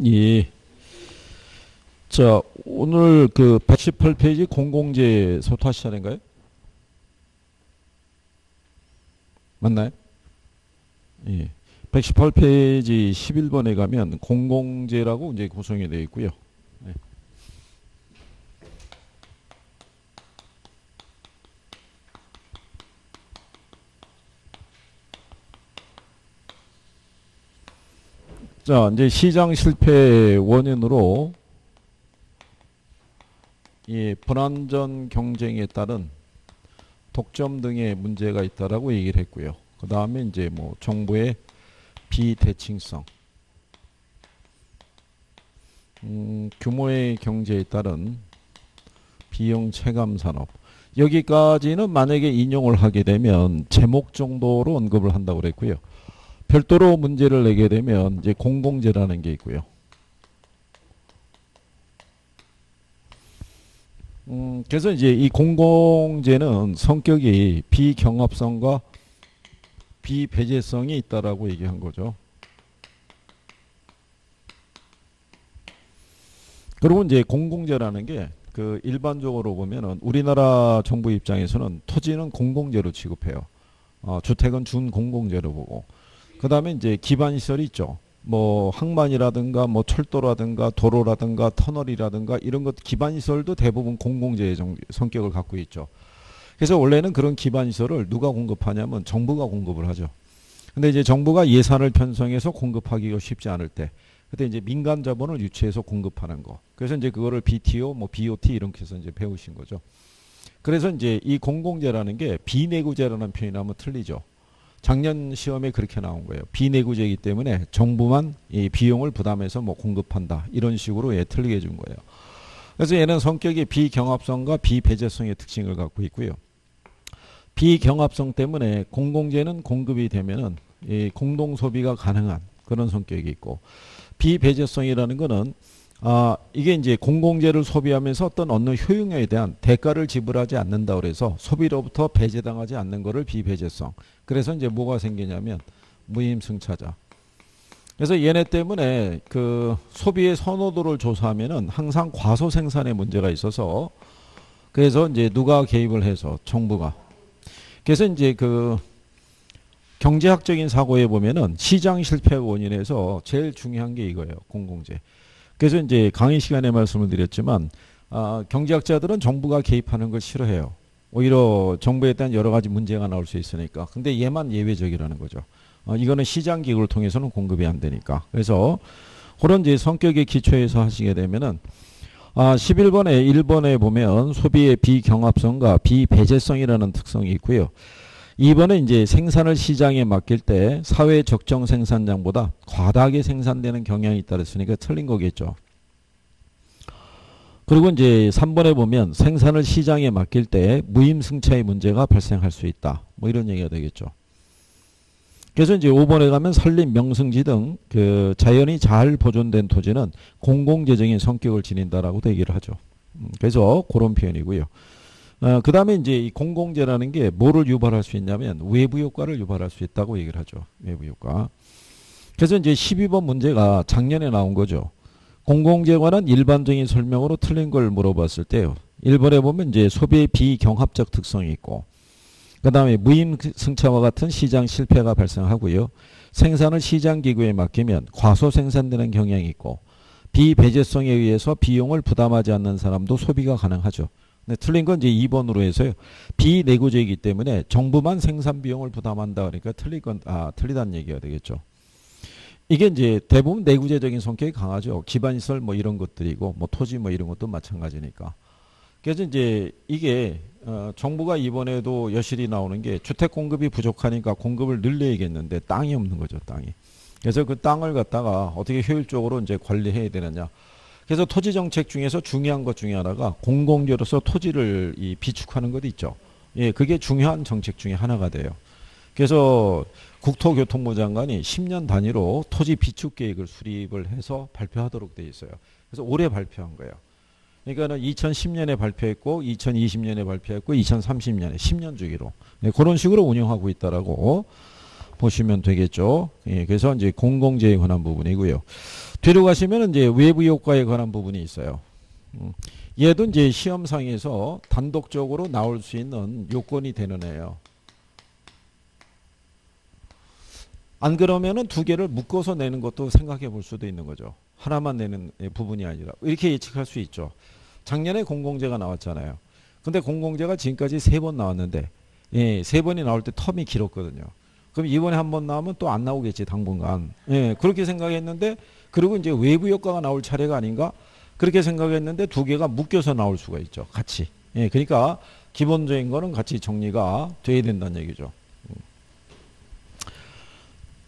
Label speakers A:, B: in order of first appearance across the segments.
A: 예. 자, 오늘 그 118페이지 공공재 소타 시간인가요? 맞나요? 예. 118페이지 11번에 가면 공공재라고 이제 구성이 되어 있고요. 네. 자, 이제 시장 실패 원인으로 이 불안전 경쟁에 따른 독점 등의 문제가 있다라고 얘기를 했고요. 그 다음에 이제 뭐 정부의 비대칭성, 규모의 경제에 따른 비용 체감 산업. 여기까지는 만약에 인용을 하게 되면 제목 정도로 언급을 한다고 그랬고요. 별도로 문제를 내게 되면 이제 공공재라는 게 있고요. 그래서 이제 이 공공재는 성격이 비경합성과 비배제성이 있다라고 얘기한 거죠. 그리고 이제 공공재라는 게 그 일반적으로 보면은 우리나라 정부 입장에서는 토지는 공공재로 취급해요. 주택은 준공공재로 보고. 그 다음에 이제 기반시설이 있죠. 뭐 항만이라든가 뭐 철도라든가 도로라든가 터널이라든가 이런 것 기반시설도 대부분 공공재의 성격을 갖고 있죠. 그래서 원래는 그런 기반시설을 누가 공급하냐면 정부가 공급을 하죠. 근데 이제 정부가 예산을 편성해서 공급하기가 쉽지 않을 때 그때 이제 민간 자본을 유치해서 공급하는 거. 그래서 이제 그거를 BTO, 뭐 BOT 이렇게 해서 이제 배우신 거죠. 그래서 이제 이 공공재라는 게 비내구재라는 표현이 하면 틀리죠. 작년 시험에 그렇게 나온 거예요. 비내구재이기 때문에 정부만 이 비용을 부담해서 뭐 공급한다. 이런 식으로 틀리게 준 거예요. 그래서 얘는 성격이 비경합성과 비배제성의 특징을 갖고 있고요. 비경합성 때문에 공공재는 공급이 되면은 이 공동 소비가 가능한 그런 성격이 있고, 비배제성이라는 거는 이게 이제 공공재를 소비하면서 어떤 얻는 효용에 대한 대가를 지불하지 않는다 그래서 소비로부터 배제당하지 않는 거를 비배제성. 그래서 이제 뭐가 생기냐면 무임승차자. 그래서 얘네 때문에 그 소비의 선호도를 조사하면은 항상 과소 생산에 문제가 있어서 그래서 이제 누가 개입을 해서 정부가. 그래서 이제 그 경제학적인 사고에 보면은 시장 실패 원인에서 제일 중요한 게 이거예요. 공공재. 그래서 이제 강의 시간에 말씀을 드렸지만 경제학자들은 정부가 개입하는 걸 싫어해요. 오히려 정부에 대한 여러 가지 문제가 나올 수 있으니까. 근데 얘만 예외적이라는 거죠. 이거는 시장 기구를 통해서는 공급이 안 되니까. 그래서 그런 이제 성격의 기초에서 하시게 되면은 11번에 1번에 보면 소비의 비경합성과 비배제성이라는 특성이 있고요. 2번에 이제 생산을 시장에 맡길 때 사회 적정 생산량보다 과다하게 생산되는 경향이 있다 그랬으니까 틀린 거겠죠. 그리고 이제 3번에 보면 생산을 시장에 맡길 때 무임승차의 문제가 발생할 수 있다. 뭐 이런 얘기가 되겠죠. 그래서 이제 5번에 가면 설립, 명승지 등 그 자연이 잘 보존된 토지는 공공재정인 성격을 지닌다라고도 얘기를 하죠. 그래서 그런 표현이고요. 그 다음에 이제 이 공공재라는 게 뭐를 유발할 수 있냐면 외부 효과를 유발할 수 있다고 얘기를 하죠. 외부 효과. 그래서 이제 12번 문제가 작년에 나온 거죠. 공공재에 관한 일반적인 설명으로 틀린 걸 물어봤을 때요. 1번에 보면 이제 소비의 비경합적 특성이 있고, 그 다음에 무임승차와 같은 시장 실패가 발생하고요. 생산을 시장 기구에 맡기면 과소 생산되는 경향이 있고, 비배제성에 의해서 비용을 부담하지 않는 사람도 소비가 가능하죠. 네, 틀린 건 이제 2번으로 해서요. 비내구재이기 때문에 정부만 생산 비용을 부담한다 그러니까 틀리다는 얘기가 되겠죠. 이게 이제 대부분 내구재적인 성격이 강하죠. 기반시설 뭐 이런 것들이고 뭐 토지 뭐 이런 것도 마찬가지니까. 그래서 이제 이게 정부가 이번에도 여실히 나오는 게 주택 공급이 부족하니까 공급을 늘려야겠는데 땅이 없는 거죠, 땅이. 그래서 그 땅을 갖다가 어떻게 효율적으로 이제 관리해야 되느냐. 그래서 토지 정책 중에서 중요한 것 중에 하나가 공공재로서 토지를 비축하는 것 있죠. 예, 그게 중요한 정책 중에 하나가 돼요. 그래서 국토교통부 장관이 10년 단위로 토지 비축 계획을 수립을 해서 발표하도록 돼 있어요. 그래서 올해 발표한 거예요. 그러니까는 2010년에 발표했고 2020년에 발표했고 2030년에 10년 주기로 네, 그런 식으로 운영하고 있다라고 보시면 되겠죠. 예, 그래서 이제 공공재에 관한 부분이고요. 뒤로 가시면 이제 외부 효과에 관한 부분이 있어요. 얘도 이제 시험상에서 단독적으로 나올 수 있는 요건이 되는 애예요. 안 그러면은 두 개를 묶어서 내는 것도 생각해 볼 수도 있는 거죠. 하나만 내는 부분이 아니라. 이렇게 예측할 수 있죠. 작년에 공공재가 나왔잖아요. 근데 공공재가 지금까지 3번 나왔는데, 예, 3번이 나올 때 텀이 길었거든요. 그럼 이번에 한 번 나오면 또 안 나오겠지, 당분간. 예, 그렇게 생각했는데, 그리고 이제 외부 효과가 나올 차례가 아닌가? 그렇게 생각했는데 두 개가 묶여서 나올 수가 있죠. 같이. 예, 그러니까 기본적인 거는 같이 정리가 돼야 된다는 얘기죠.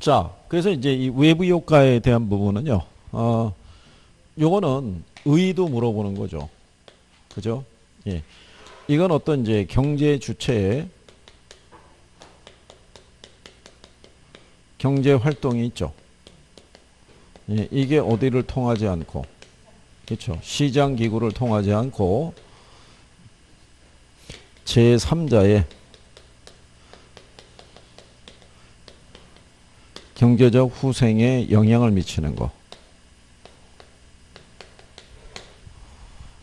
A: 자, 그래서 이제 이 외부 효과에 대한 부분은요. 요거는 의도 물어보는 거죠. 그죠? 예. 이건 어떤 이제 경제 주체의 경제 활동이 있죠. 예, 이게 어디를 통하지 않고, 그렇죠. 시장 기구를 통하지 않고 제3자의 경제적 후생에 영향을 미치는 거.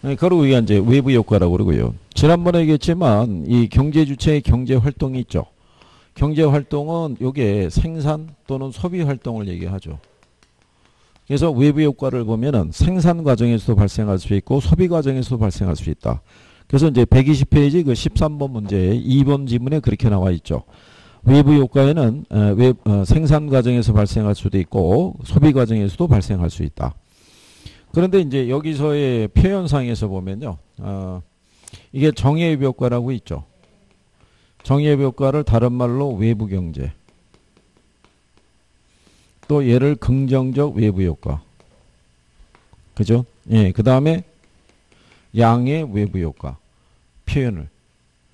A: 그걸 우리가 이제 외부 효과라고 그러고요. 지난번에 얘기했지만 이 경제 주체의 경제 활동이 있죠. 경제 활동은 요게 생산 또는 소비 활동을 얘기하죠. 그래서 외부 효과를 보면은 생산 과정에서도 발생할 수 있고 소비 과정에서도 발생할 수 있다. 그래서 이제 120페이지 그 13번 문제에 2번 지문에 그렇게 나와 있죠. 외부 효과에는 생산 과정에서 발생할 수도 있고 소비 과정에서도 발생할 수 있다. 그런데 이제 여기서의 표현상에서 보면요. 이게 정예외부 효과라고 있죠. 정예외부 효과를 다른 말로 외부 경제. 또 얘를 긍정적 외부 효과. 그죠? 예, 그 다음에 양의 외부 효과. 표현을.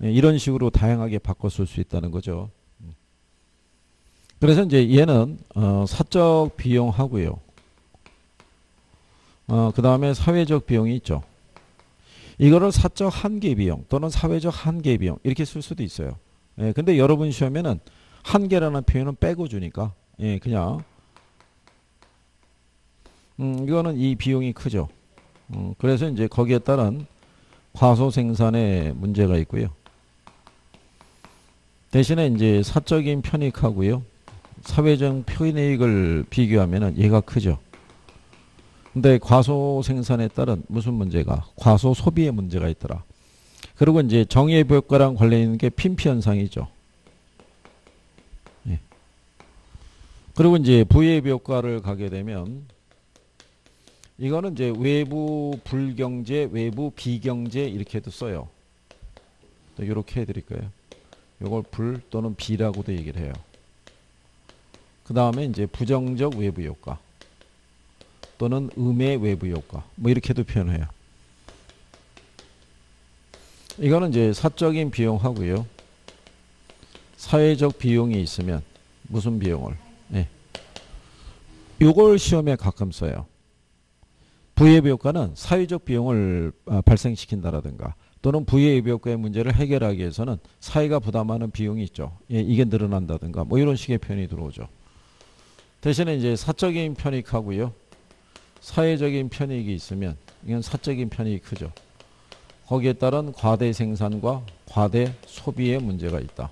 A: 예, 이런 식으로 다양하게 바꿔 쓸 수 있다는 거죠. 그래서 이제 얘는 사적 비용하고요. 그 다음에 사회적 비용이 있죠. 이거를 사적 한계 비용 또는 사회적 한계 비용 이렇게 쓸 수도 있어요. 예, 근데 여러분 시험에는 한계라는 표현은 빼고 주니까 예, 그냥 이거는 이 비용이 크죠. 그래서 이제 거기에 따른 과소 생산에 문제가 있고요. 대신에 이제 사적인 편익하고요. 사회적 편익을 비교하면은 얘가 크죠. 근데 과소 생산에 따른 무슨 문제가? 과소 소비에 문제가 있더라. 그리고 이제 정예외부 효과랑 관련 있는 게 핀피 현상이죠. 예. 그리고 이제 부예외부 효과를 가게 되면 이거는 이제 외부 불경제, 외부 비경제 이렇게도 써요. 또 이렇게 해드릴 거예요. 이걸 불 또는 비라고도 얘기를 해요. 그 다음에 이제 부정적 외부 효과 또는 음의 외부 효과 뭐 이렇게도 표현해요. 이거는 이제 사적인 비용하고요. 사회적 비용이 있으면 무슨 비용을? 네. 이걸 시험에 가끔 써요. 부예외부 효과는 사회적 비용을 발생시킨다라든가 또는 부예외부 효과의 문제를 해결하기 위해서는 사회가 부담하는 비용이 있죠. 예, 이게 늘어난다든가 뭐 이런 식의 표현이 들어오죠. 대신에 이제 사적인 편익하고요. 사회적인 편익이 있으면 이건 사적인 편익이 크죠. 거기에 따른 과대 생산과 과대 소비에 문제가 있다.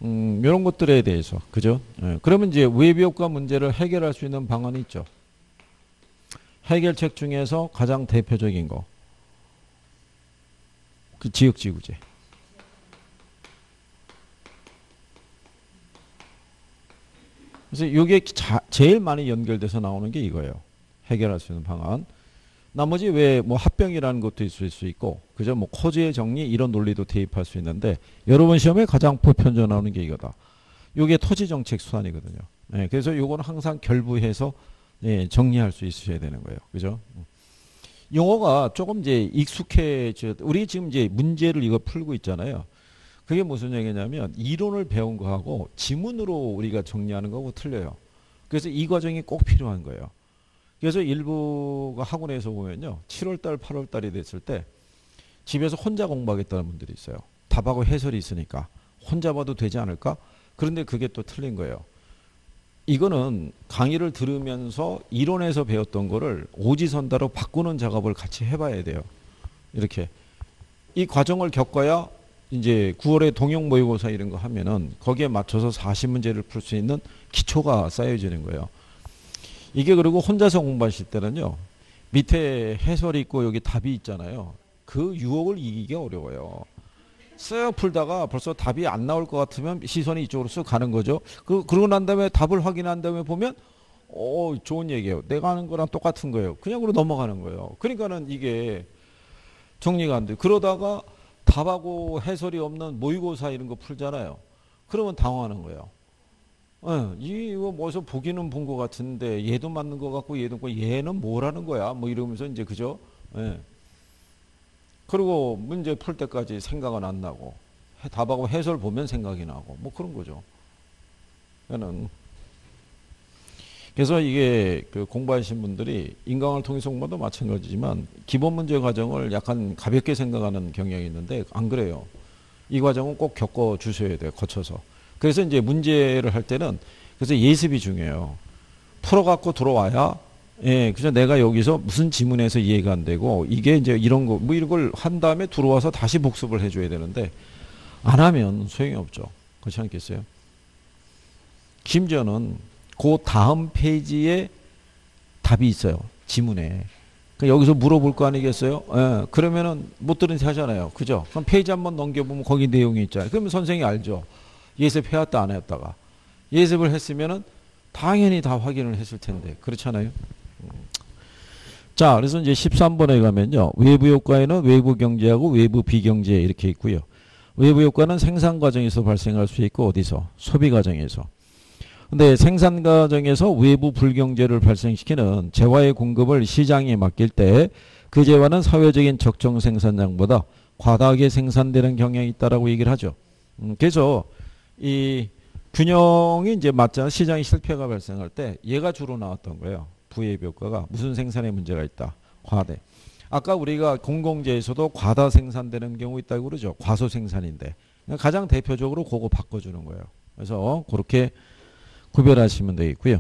A: 이런 것들에 대해서 그죠? 예, 그러면 이제 외부 효과 문제를 해결할 수 있는 방안이 있죠. 해결책 중에서 가장 대표적인 거. 그 지역지구제. 그래서 이게 제일 많이 연결돼서 나오는 게 이거예요. 해결할 수 있는 방안. 나머지 왜 뭐 합병이라는 것도 있을 수 있고, 그죠? 뭐 코지의 정리 이런 논리도 대입할 수 있는데, 여러분 시험에 가장 보편적으로 나오는 게 이거다. 이게 토지정책 수단이거든요. 네, 그래서 이거는 항상 결부해서 네, 정리할 수 있으셔야 되는 거예요. 그죠? 용어가 조금 이제 익숙해져. 우리 지금 이제 문제를 이거 풀고 있잖아요. 그게 무슨 얘기냐면 이론을 배운 거하고 지문으로 우리가 정리하는 거하고 틀려요. 그래서 이 과정이 꼭 필요한 거예요. 그래서 일부가 학원에서 보면요. 7월달, 8월달이 됐을 때 집에서 혼자 공부하겠다는 분들이 있어요. 답하고 해설이 있으니까 혼자 봐도 되지 않을까? 그런데 그게 또 틀린 거예요. 이거는 강의를 들으면서 이론에서 배웠던 거를 오지선다로 바꾸는 작업을 같이 해봐야 돼요. 이렇게. 이 과정을 겪어야 이제 9월에 동영 모의고사 이런 거 하면은 거기에 맞춰서 40문제를 풀 수 있는 기초가 쌓여지는 거예요. 이게 그리고 혼자서 공부하실 때는요. 밑에 해설이 있고 여기 답이 있잖아요. 그 유혹을 이기기 어려워요. 쓱 풀다가 벌써 답이 안 나올 것 같으면 시선이 이쪽으로 쓱 가는 거죠. 그러고 난 다음에 답을 확인한 다음에 보면 좋은 얘기예요. 내가 하는 거랑 똑같은 거예요. 그냥으로 넘어가는 거예요. 그러니까는 이게 정리가 안 돼요. 그러다가 답하고 해설이 없는 모의고사 이런 거 풀잖아요. 그러면 당황하는 거예요. 이거 뭐서 보기는 본 것 같은데 얘도 맞는 것 같고 얘도 얘는 뭐라는 거야? 뭐 이러면서 이제 그죠? 예. 그리고 문제 풀 때까지 생각은 안 나고 답하고 해설 보면 생각이 나고 뭐 그런 거죠. 그래서 이게 그 공부하신 분들이 인강을 통해서 공부도 마찬가지지만 기본 문제 과정을 약간 가볍게 생각하는 경향이 있는데 안 그래요. 이 과정은 꼭 겪어 주셔야 돼요. 거쳐서. 그래서 이제 문제를 할 때는 그래서 예습이 중요해요. 풀어갖고 들어와야 그래서 내가 여기서 무슨 지문에서 이해가 안 되고 이게 이제 이런 거 뭐 이런 걸 한 다음에 들어와서 다시 복습을 해줘야 되는데 안 하면 소용이 없죠. 그렇지 않겠어요? 심지어는 그 다음 페이지에 답이 있어요. 지문에. 그러니까 여기서 물어볼 거 아니겠어요? 그러면은 못 들은 체 하잖아요. 그죠? 그럼 페이지 한번 넘겨보면 거기 내용이 있잖아요. 그러면 선생님이 알죠. 예습해왔다 안 했다가. 예습을 했으면은 당연히 다 확인을 했을 텐데. 그렇잖아요? 자, 그래서 이제 13번에 가면요. 외부 효과에는 외부 경제하고 외부 비경제 이렇게 있고요. 외부 효과는 생산 과정에서 발생할 수 있고 어디서? 소비 과정에서. 근데 생산 과정에서 외부 불경제를 발생시키는 재화의 공급을 시장에 맡길 때 그 재화는 사회적인 적정 생산량보다 과다하게 생산되는 경향이 있다라고 얘기를 하죠. 그래서 이 균형이 이제 맞잖아. 시장의 실패가 발생할 때 얘가 주로 나왔던 거예요. 부의 효과가 무슨 생산에 문제가 있다. 과대. 아까 우리가 공공재에서도 과다 생산되는 경우 있다고 그러죠. 과소 생산인데. 가장 대표적으로 그거 바꿔주는 거예요. 그래서 그렇게 구별하시면 되겠고요.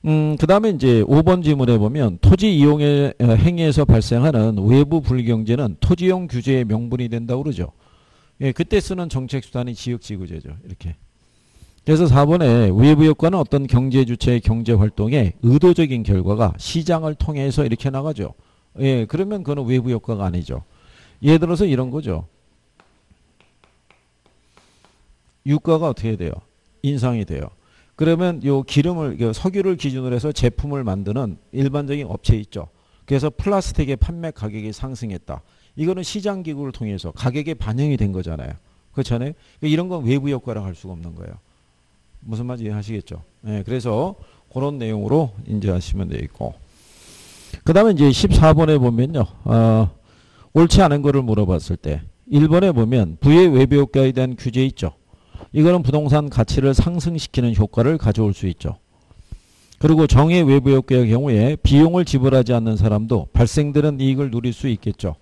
A: 그 다음에 이제 5번 지문에 보면 토지 이용의 행위에서 발생하는 외부 불경제는 토지용 규제의 명분이 된다고 그러죠. 그때 쓰는 정책수단이 지역지구제죠. 이렇게. 그래서 4번에 외부 효과는 어떤 경제 주체의 경제 활동의 의도적인 결과가 시장을 통해서 이렇게 나가죠. 그러면 그건 외부 효과가 아니죠. 예를 들어서 이런 거죠. 유가가 어떻게 돼요? 인상이 돼요. 그러면 요 기름을 석유를 기준으로 해서 제품을 만드는 일반적인 업체 있죠. 그래서 플라스틱의 판매 가격이 상승했다. 이거는 시장 기구를 통해서 가격에 반영이 된 거잖아요. 그렇잖아요. 이런 건 외부 효과라고 할 수가 없는 거예요. 무슨 말인지 이해하시겠죠? 그래서 그런 내용으로 인지하시면 되겠고. 그 다음에 이제 14번에 보면요. 옳지 않은 거를 물어봤을 때 1번에 보면 부의 외부 효과에 대한 규제 있죠. 이거는 부동산 가치를 상승시키는 효과를 가져올 수 있죠. 그리고 정의 외부 효과의 경우에 비용을 지불하지 않는 사람도 발생되는 이익을 누릴 수 있겠죠.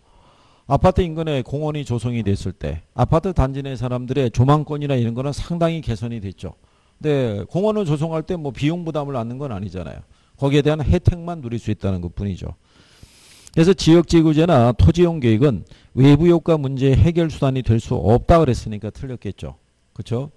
A: 아파트 인근에 공원이 조성이 됐을 때 아파트 단지 내 사람들의 조망권이나 이런 거는 상당히 개선이 됐죠. 근데 공원을 조성할 때 뭐 비용 부담을 안는 건 아니잖아요. 거기에 대한 혜택만 누릴 수 있다는 것 뿐이죠. 그래서 지역지구제나 토지용 계획은 외부 효과 문제의 해결 수단이 될 수 없다 그랬으니까 틀렸겠죠. 그렇죠?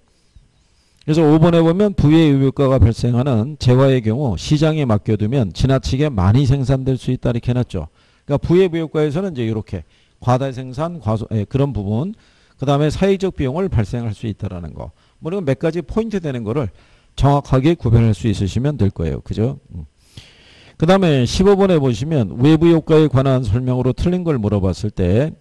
A: 그래서 5번에 보면 부의 외부 효과가 발생하는 재화의 경우 시장에 맡겨두면 지나치게 많이 생산될 수 있다 이렇게 해놨죠. 그러니까 부의 외부 효과에서는 이제 이렇게 과다 생산, 과소 그런 부분, 그 다음에 사회적 비용을 발생할 수 있다라는 거. 뭐 이런 몇 가지 포인트 되는 거를 정확하게 구별할 수 있으시면 될 거예요. 그죠? 그 다음에 15번에 보시면 외부 효과에 관한 설명으로 틀린 걸 물어봤을 때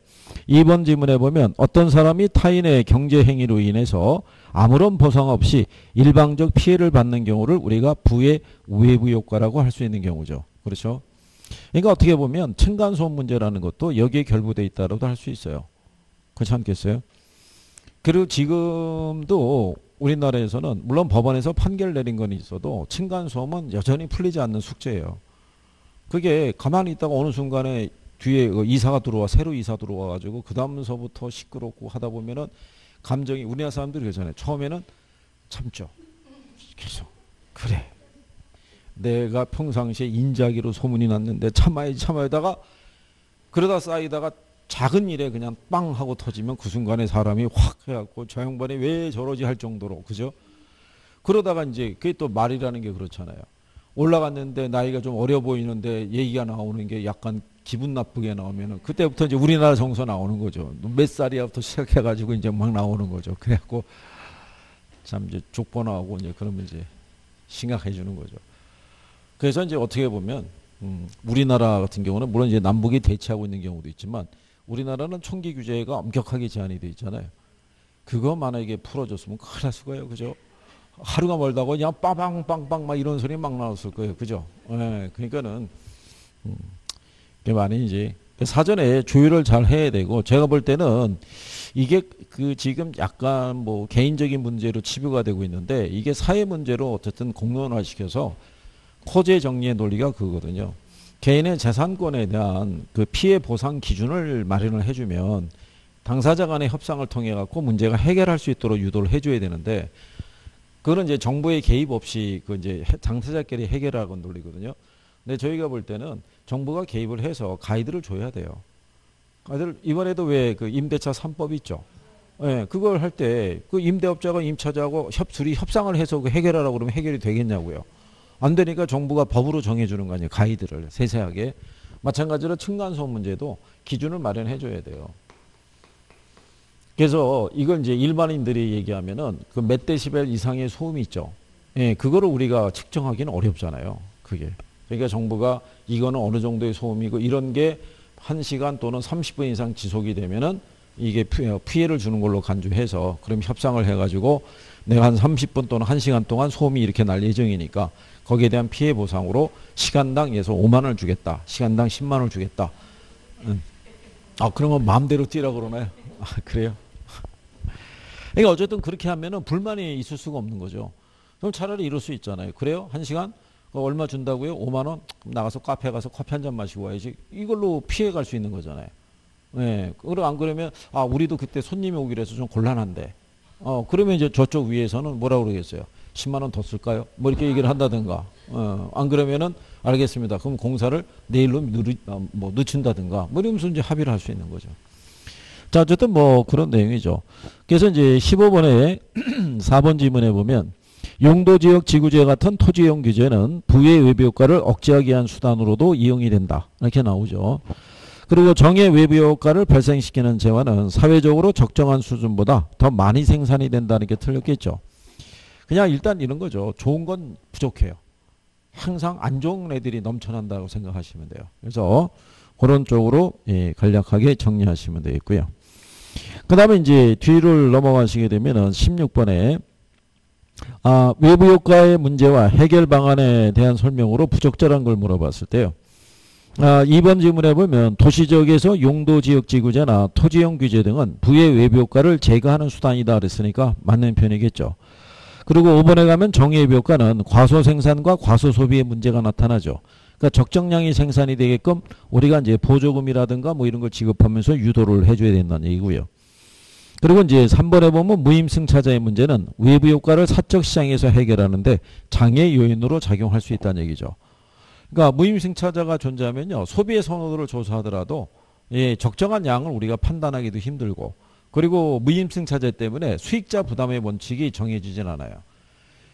A: 2번 지문에 보면 어떤 사람이 타인의 경제 행위로 인해서 아무런 보상 없이 일방적 피해를 받는 경우를 우리가 부의 외부 효과라고 할 수 있는 경우죠. 그렇죠? 그러니까 어떻게 보면 층간소음 문제라는 것도 여기에 결부되어 있다고도 할 수 있어요. 그렇지 않겠어요? 그리고 지금도 우리나라에서는 물론 법원에서 판결 내린 건 있어도 층간소음은 여전히 풀리지 않는 숙제예요. 그게 가만히 있다가 어느 순간에 뒤에 이사가 들어와 새로 이사 들어와 가지고 그 다음서부터 시끄럽고 하다 보면은 감정이 우리나라 사람들이 그러잖아요. 처음에는 참죠. 계속. 그래. 내가 평상시에 인자기로 소문이 났는데 참아야다가 그러다 쌓이다가 작은 일에 그냥 빵 하고 터지면 그 순간에 사람이 확 해갖고 저 양반이 왜 저러지 할 정도로, 그죠? 그러다가 이제 그게 또 말이라는 게 그렇잖아요. 올라갔는데 나이가 좀 어려 보이는데 얘기가 나오는 게 약간 기분 나쁘게 나오면은 그때부터 이제 우리나라 정서 나오는 거죠. 몇 살이야부터 시작해가지고 이제 막 나오는 거죠. 그래갖고 참 이제 족보 나오고 이제 그러면 이제 심각해 주는 거죠. 그래서 이제 어떻게 보면 우리나라 같은 경우는 물론 이제 남북이 대치하고 있는 경우도 있지만 우리나라는 총기 규제가 엄격하게 제한이 돼 있잖아요. 그거 만약에 풀어줬으면 큰일 날 수가요, 그죠? 하루가 멀다고 그냥 빠방빵빵 막 이런 소리 막 나왔을 거예요, 그죠? 예, 그러니까는 그게 많이 이제 사전에 조율을 잘 해야 되고 제가 볼 때는 이게 그 지금 약간 뭐 개인적인 문제로 치부가 되고 있는데 이게 사회 문제로 어쨌든 공론화시켜서 코제 정리의 논리가 그거거든요. 개인의 재산권에 대한 그 피해 보상 기준을 마련을 해주면 당사자 간의 협상을 통해 갖고 문제가 해결할 수 있도록 유도를 해줘야 되는데 그거는 이제 정부의 개입 없이 그 이제 당사자끼리 해결하는 논리거든요. 근데 저희가 볼 때는 정부가 개입을 해서 가이드를 줘야 돼요. 가이드를 이번에도 왜 그 임대차 3법 있죠. 예, 그걸 할 때 그 임대업자가 임차자하고 둘이 협상을 해서 그 해결하라고 그러면 해결이 되겠냐고요. 안 되니까 정부가 법으로 정해주는 거 아니에요. 가이드를 세세하게. 마찬가지로 층간소음 문제도 기준을 마련해 줘야 돼요. 그래서 이걸 이제 일반인들이 얘기하면은 그 몇 데시벨 이상의 소음이 있죠. 예, 그거를 우리가 측정하기는 어렵잖아요. 그게. 그러니까 정부가 이거는 어느 정도의 소음이고 이런 게 1시간 또는 30분 이상 지속이 되면은 이게 피해를 주는 걸로 간주해서 그럼 협상을 해가지고 내가 한 30분 또는 1시간 동안 소음이 이렇게 날 예정이니까 거기에 대한 피해 보상으로 시간당 예서 5만 원을 주겠다. 시간당 10만 원을 주겠다. 그러면 마음대로 뛰라 그러나요? 그래요? 그러니까 어쨌든 그렇게 하면은 불만이 있을 수가 없는 거죠. 그럼 차라리 이럴 수 있잖아요. 그래요? 1시간? 얼마 준다고요? 5만 원? 그럼 나가서 카페 가서 커피 한 잔 마시고 와야지. 이걸로 피해 갈 수 있는 거잖아요. 네. 그리고 안 그러면 우리도 그때 손님이 오기로 해서 좀 곤란한데. 그러면 이제 저쪽 위에서는 뭐라고 그러겠어요? 10만 원 더 쓸까요? 뭐 이렇게 얘기를 한다든가. 안 그러면은 알겠습니다. 그럼 공사를 내일로 늦춘다든가. 뭐 이러면서 이제 합의를 할 수 있는 거죠. 자, 어쨌든 뭐 그런 내용이죠. 그래서 이제 15번에 4번 지문에 보면 용도지역 지구제 같은 토지이용 규제는 부의 외부효과를 억제하기 위한 수단으로도 이용이 된다. 이렇게 나오죠. 그리고 정의 외부효과를 발생시키는 재화는 사회적으로 적정한 수준보다 더 많이 생산이 된다는 게 틀렸겠죠. 그냥 일단 이런 거죠. 좋은 건 부족해요. 항상 안 좋은 애들이 넘쳐난다고 생각하시면 돼요. 그래서 그런 쪽으로 간략하게 정리하시면 되겠고요. 그 다음에 이제 뒤를 넘어가시게 되면은 16번에 외부 효과의 문제와 해결 방안에 대한 설명으로 부적절한 걸 물어봤을 때요. 2번 질문에 보면 도시지역에서 용도지역지구제나 토지용 규제 등은 부의 외부 효과를 제거하는 수단이다 그랬으니까 맞는 편이겠죠. 그리고 5번에 가면 정의외부 효과는 과소생산과 과소소비의 문제가 나타나죠. 그러니까 적정량이 생산이 되게끔 우리가 이제 보조금이라든가 뭐 이런 걸 지급하면서 유도를 해줘야 된다는 얘기고요. 그리고 이제 3번에 보면 무임승차자의 문제는 외부 효과를 사적 시장에서 해결하는데 장애 요인으로 작용할 수 있다는 얘기죠. 그러니까 무임승차자가 존재하면요. 소비의 선호도를 조사하더라도 적정한 양을 우리가 판단하기도 힘들고 그리고 무임승차자 때문에 수익자 부담의 원칙이 정해지진 않아요.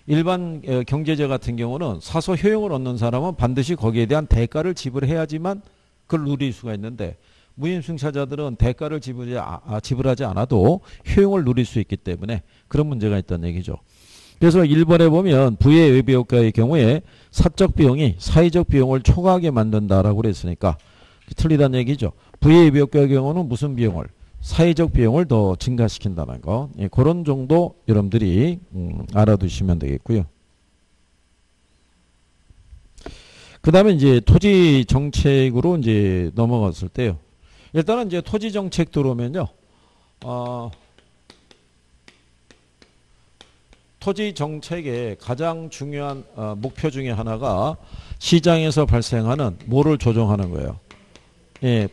A: 일반 경제제 같은 경우는 사서 효용을 얻는 사람은 반드시 거기에 대한 대가를 지불해야지만 그걸 누릴 수가 있는데 무임승차자들은 대가를 지불하지 않아도 효용을 누릴 수 있기 때문에 그런 문제가 있다는 얘기죠. 그래서 1번에 보면 부의 외부효과의 경우에 사적 비용이 사회적 비용을 초과하게 만든다라고 그랬으니까 틀리다는 얘기죠. 부의 외부효과의 경우는 무슨 비용을? 사회적 비용을 더 증가시킨다는 거. 그런 정도 여러분들이 알아두시면 되겠고요. 그 다음에 이제 토지 정책으로 이제 넘어갔을 때요. 일단은 이제 토지 정책 들어오면요. 토지 정책의 가장 중요한 목표 중에 하나가 시장에서 발생하는 뭐를 조정하는 거예요.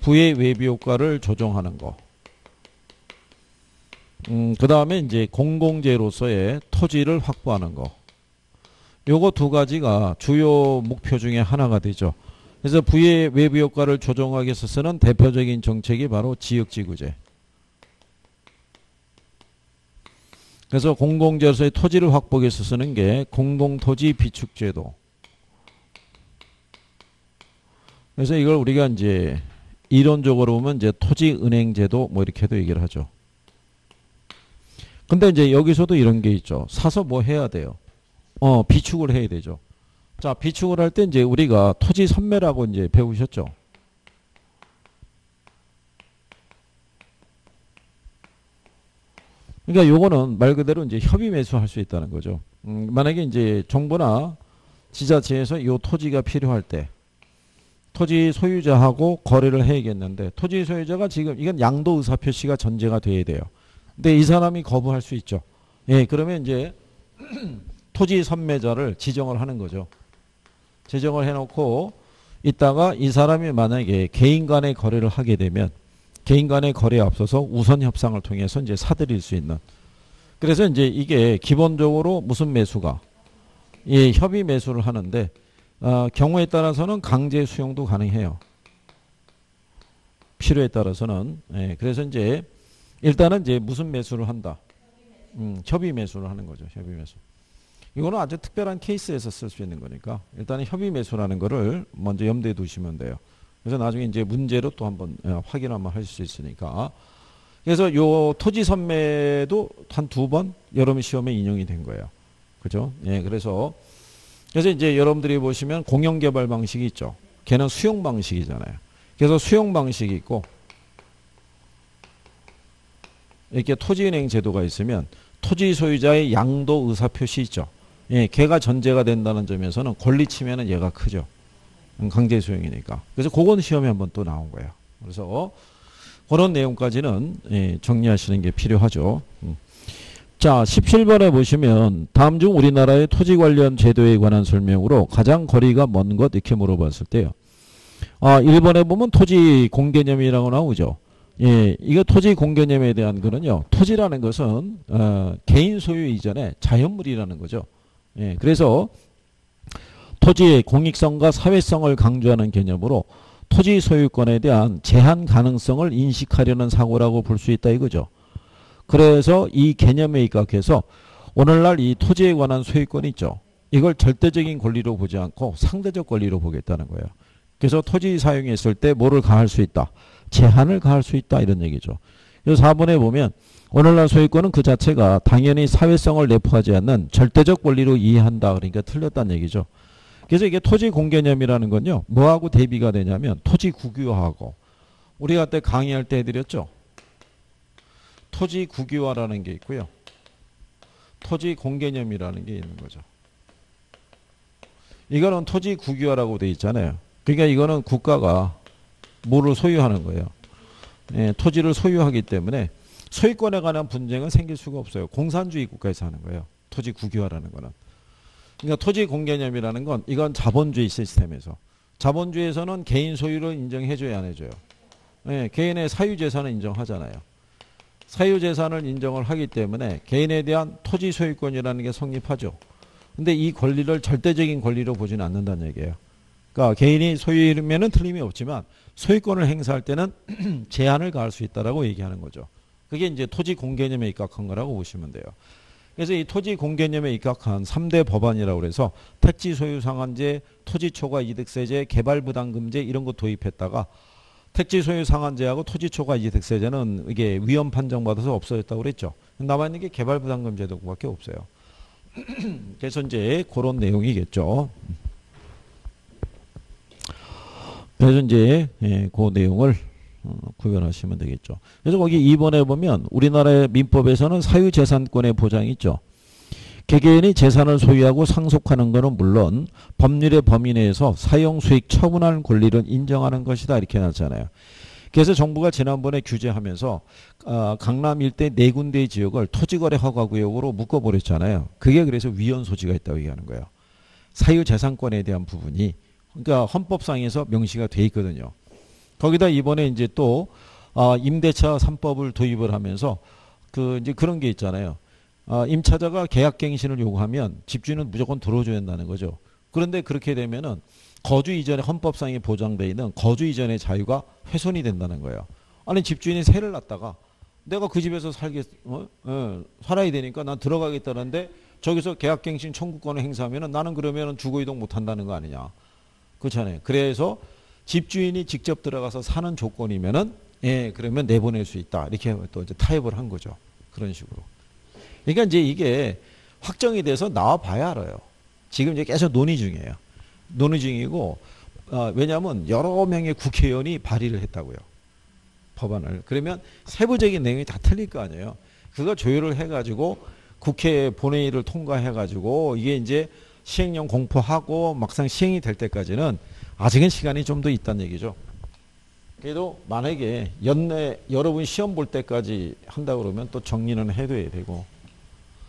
A: 부의 외비 효과를 조정하는 거. 그 다음에 이제 공공재로서의 토지를 확보하는 거. 요거 두 가지가 주요 목표 중에 하나가 되죠. 그래서 부의 외부 효과를 조정하기 위해서 쓰는 대표적인 정책이 바로 지역지구제. 그래서 공공재로서의 토지를 확보하기 위해서 쓰는 게 공동토지 비축제도. 그래서 이걸 우리가 이제 이론적으로 보면 이제 토지은행제도 뭐 이렇게도 얘기를 하죠. 근데 이제 여기서도 이런 게 있죠. 사서 뭐 해야 돼요? 비축을 해야 되죠. 자, 비축을 할 때 이제 우리가 토지 선매라고 이제 배우셨죠. 그러니까 요거는 말 그대로 이제 협의 매수할 수 있다는 거죠. 만약에 이제 정부나 지자체에서 요 토지가 필요할 때 토지 소유자하고 거래를 해야겠는데 토지 소유자가 지금 이건 양도 의사 표시가 전제가 돼야 돼요. 근데 이 사람이 거부할 수 있죠. 예, 그러면 이제 토지 선매자를 지정을 하는 거죠. 지정을 해놓고 있다가 이 사람이 만약에 개인 간의 거래를 하게 되면 개인 간의 거래에 앞서서 우선 협상을 통해서 이제 사들일 수 있는. 그래서 이제 이게 기본적으로 무슨 매수가 예, 협의 매수를 하는데 경우에 따라서는 강제 수용도 가능해요. 필요에 따라서는. 예, 그래서 이제 일단은 이제 무슨 매수를 한다. 협의 매수를 하는 거죠. 협의 매수. 이거는 아주 특별한 케이스에서 쓸 수 있는 거니까 일단은 협의 매수라는 거를 먼저 염두에 두시면 돼요. 그래서 나중에 이제 문제로 또 한번 확인 한번 하실 수 있으니까. 그래서 요 토지 선매도 한 2번 여러분 시험에 인용이 된 거예요. 그죠? 예, 그래서 이제 여러분들이 보시면 공영개발 방식이 있죠. 걔는 수용 방식이잖아요. 그래서 수용 방식이 있고 이렇게 토지은행 제도가 있으면 토지 소유자의 양도 의사 표시 있죠. 예, 걔가 전제가 된다는 점에서는 권리 침해는 얘가 크죠. 강제 수용이니까. 그래서 그건 시험에 한번 또 나온 거예요. 그래서 그런 내용까지는 예, 정리하시는 게 필요하죠. 자, 17번에 보시면 다음 중 우리나라의 토지 관련 제도에 관한 설명으로 가장 거리가 먼 것 이렇게 물어봤을 때요. 1번에 보면 토지 공개념이라고 나오죠. 예, 이거 토지 공개념에 대한 거는요. 토지라는 것은 개인 소유 이전에 자연물이라는 거죠. 예, 그래서 토지의 공익성과 사회성을 강조하는 개념으로 토지 소유권에 대한 제한 가능성을 인식하려는 사고라고 볼 수 있다 이거죠. 그래서 이 개념에 입각해서 오늘날 이 토지에 관한 소유권 있죠. 이걸 절대적인 권리로 보지 않고 상대적 권리로 보겠다는 거예요. 그래서 토지 사용했을 때 뭐를 가할 수 있다. 제한을 가할 수 있다 이런 얘기죠. 그래서 4번에 보면 오늘날 소유권은 그 자체가 당연히 사회성을 내포하지 않는 절대적 권리로 이해한다. 그러니까 틀렸다는 얘기죠. 그래서 이게 토지 공개념이라는 건요. 뭐하고 대비가 되냐면 토지 국유화하고 우리가 그때 강의할 때 해드렸죠. 토지 국유화라는 게 있고요. 토지 공개념이라는 게 있는 거죠. 이거는 토지 국유화라고 돼 있잖아요. 그러니까 이거는 국가가 뭐를 소유하는 거예요. 예, 토지를 소유하기 때문에 소유권에 관한 분쟁은 생길 수가 없어요. 공산주의 국가에서 하는 거예요. 토지 국유화라는 거는. 그러니까 토지 공개념이라는 건 이건 자본주의 시스템에서. 자본주의에서는 개인 소유를 인정해줘야 안 해줘요. 예, 개인의 사유재산을 인정하잖아요. 사유재산을 인정을 하기 때문에 개인에 대한 토지 소유권이라는 게 성립하죠. 근데 이 권리를 절대적인 권리로 보지는 않는다는 얘기예요. 그러니까 개인이 소유이면은 틀림이 없지만 소유권을 행사할 때는 제한을 가할 수 있다라고 얘기하는 거죠. 그게 이제 토지 공개념에 입각한 거라고 보시면 돼요. 그래서 이 토지 공개념에 입각한 3대 법안이라고 해서 택지 소유 상한제, 토지 초과 이득세제, 개발 부담금제 이런 거 도입했다가 택지 소유 상한제하고 토지 초과 이득세제는 이게 위헌 판정받아서 없어졌다고 그랬죠. 남아있는 게 개발 부담금 제도밖에 없어요. 그래서 이제 그런 내용이겠죠. 그래서 이제 그 내용을 구별하시면 되겠죠. 그래서 거기 2번에 보면 우리나라의 민법에서는 사유재산권의 보장이 있죠. 개개인이 재산을 소유하고 상속하는 것은 물론 법률의 범위 내에서 사용수익 처분하는 권리를 인정하는 것이다 이렇게 해놨잖아요. 그래서 정부가 지난번에 규제하면서 강남 일대 4군데의 지역을 토지거래 허가구역으로 묶어버렸잖아요. 그게 그래서 위헌 소지가 있다고 얘기하는 거예요. 사유재산권에 대한 부분이 그러니까 헌법상에서 명시가 돼 있거든요. 거기다 이번에 이제 또 임대차 3법을 도입을 하면서 그 이제 그런 게 있잖아요. 임차자가 계약갱신을 요구하면 집주인은 무조건 들어줘야 된다는 거죠. 그런데 그렇게 되면은 거주 이전에 헌법상에 보장되어 있는 거주 이전의 자유가 훼손이 된다는 거예요. 아니 집주인이 세를 놨다가 내가 그 집에서 살아야 되니까 난 들어가겠다는데 저기서 계약갱신 청구권을 행사하면은 나는 그러면은 주거 이동 못 한다는 거 아니냐. 그렇잖아요. 그래서 집주인이 직접 들어가서 사는 조건이면은 그러면 내보낼 수 있다. 이렇게 또 이제 타협을 한 거죠. 그런 식으로. 그러니까 이제 이게 확정이 돼서 나와 봐야 알아요. 지금 이제 계속 논의 중이에요. 논의 중이고 왜냐하면 여러 명의 국회의원이 발의를 했다고요. 법안을. 그러면 세부적인 내용이 다 틀릴 거 아니에요. 그거 조율을 해가지고 국회 본회의를 통과해가지고 이게 이제 시행령 공포하고 막상 시행이 될 때까지는 아직은 시간이 좀 더 있다는 얘기죠. 그래도 만약에 연내 여러분 시험 볼 때까지 한다 그러면 또 정리는 해둬야 되고.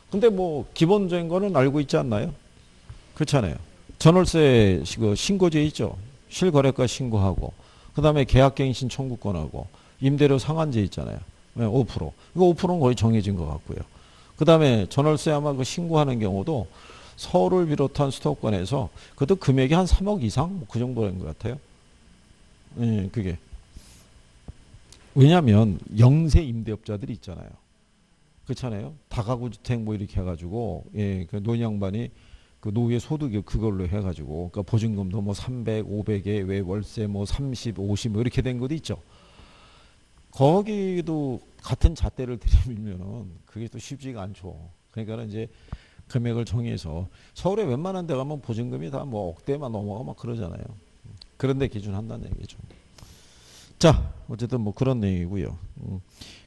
A: 근데 뭐 기본적인 거는 알고 있지 않나요? 그렇잖아요. 전월세 신고제 있죠. 실거래가 신고하고 그 다음에 계약갱신 청구권하고 임대료 상한제 있잖아요. 5%. 이거 5%는 거의 정해진 것 같고요. 그 다음에 전월세 아마 그 신고하는 경우도 서울을 비롯한 수도권에서 그것도 금액이 한 3억 이상 뭐 그 정도인 것 같아요. 그게 왜냐하면 영세 임대업자들이 있잖아요. 그렇잖아요. 다가구 주택 뭐 이렇게 해가지고 그 노인양반이 그 노후의 소득이 그걸로 해가지고 그러니까 보증금도 뭐 300, 500에 왜 월세 뭐 30, 50 뭐 이렇게 된 것도 있죠. 거기도 같은 잣대를 들이밀면은 그게 또 쉽지가 않죠. 그러니까는 이제 금액을 정해서 서울에 웬만한 데 가면 보증금이 다 뭐 억대만 넘어가 막 그러잖아요. 그런데 기준한다는 얘기죠. 자, 어쨌든 뭐 그런 내용이고요.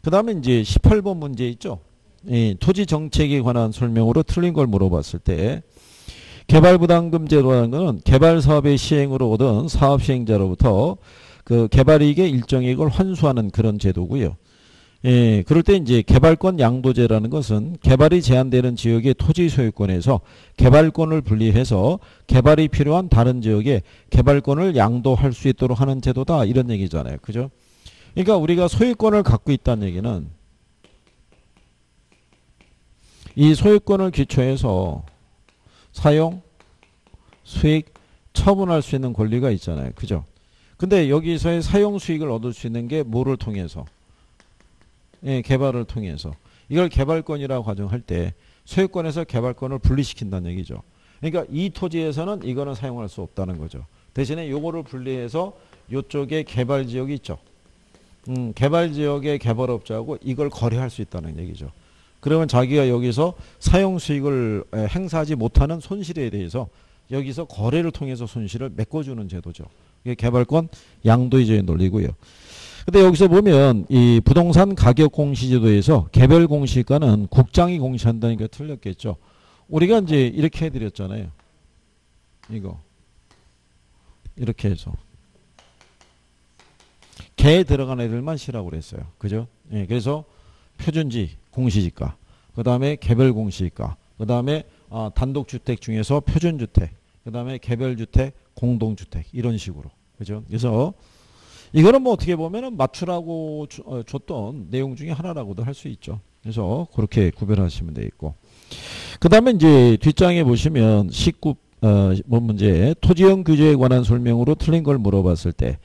A: 그 다음에 이제 18번 문제 있죠. 토지 정책에 관한 설명으로 틀린 걸 물어봤을 때 개발부담금 제도라는 것은 개발 사업의 시행으로 얻은 사업 시행자로부터 그 개발이익의 일정이익을 환수하는 그런 제도고요. 그럴 때 이제 개발권 양도제라는 것은 개발이 제한되는 지역의 토지 소유권에서 개발권을 분리해서 개발이 필요한 다른 지역에 개발권을 양도할 수 있도록 하는 제도다 이런 얘기잖아요. 그죠? 그러니까 우리가 소유권을 갖고 있다는 얘기는 이 소유권을 기초해서 사용, 수익, 처분할 수 있는 권리가 있잖아요. 그죠? 근데 여기서의 사용 수익을 얻을 수 있는 게 뭐를 통해서? 개발을 통해서. 이걸 개발권이라고 가정할 때 소유권에서 개발권을 분리시킨다는 얘기죠. 그러니까 이 토지에서는 이거는 사용할 수 없다는 거죠. 대신에 요거를 분리해서 요쪽에 개발지역이 있죠. 개발지역의 개발업자하고 이걸 거래할 수 있다는 얘기죠. 그러면 자기가 여기서 사용 수익을 행사하지 못하는 손실에 대해서 여기서 거래를 통해서 손실을 메꿔주는 제도죠. 이게 개발권 양도이자의 논리고요. 근데 여기서 보면 이 부동산 가격 공시제도에서 개별 공시가는 국장이 공시한다니까 틀렸겠죠. 우리가 이제 이렇게 해드렸잖아요. 이거 이렇게 해서 개에 들어간 애들만 시라고 그랬어요. 그죠? 그래서 표준지 공시지가, 그 다음에 개별 공시지가, 그 다음에 단독주택 중에서 표준주택, 그 다음에 개별주택, 공동주택 이런 식으로. 그죠? 그래서 이거는 뭐 어떻게 보면은 맞추라고 줬던 내용 중에 하나라고도 할 수 있죠. 그래서 그렇게 구별하시면 되겠고. 그 다음에 이제 뒷장에 보시면 19번 문제 토지형 규제에 관한 설명으로 틀린 걸 물어봤을 때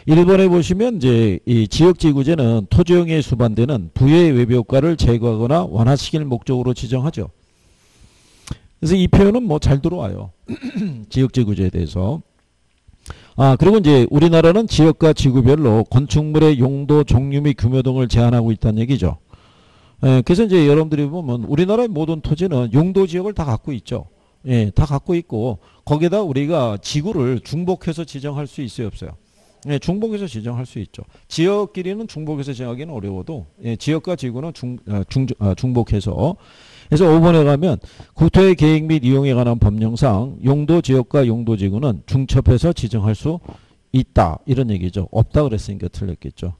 A: 1번에 보시면 이제 이 지역지구제는 토지형에 수반되는 부의 외벽과를 제거하거나 완화시킬 목적으로 지정하죠. 그래서 이 표현은 뭐 잘 들어와요. 지역지구제에 대해서. 그리고 이제 우리나라는 지역과 지구별로 건축물의 용도, 종류 및 규모 등을 제한하고 있다는 얘기죠. 그래서 이제 여러분들이 보면 우리나라의 모든 토지는 용도 지역을 다 갖고 있죠. 다 갖고 있고 거기다 우리가 지구를 중복해서 지정할 수 있어요, 없어요? 중복해서 지정할 수 있죠. 지역끼리는 중복해서 지정하기는 어려워도 지역과 지구는 중복해서. 그래서 5번에 가면 국토의 계획 및 이용에 관한 법령상 용도 지역과 용도 지구는 중첩해서 지정할 수 있다 이런 얘기죠. 없다 그랬으니까 틀렸겠죠.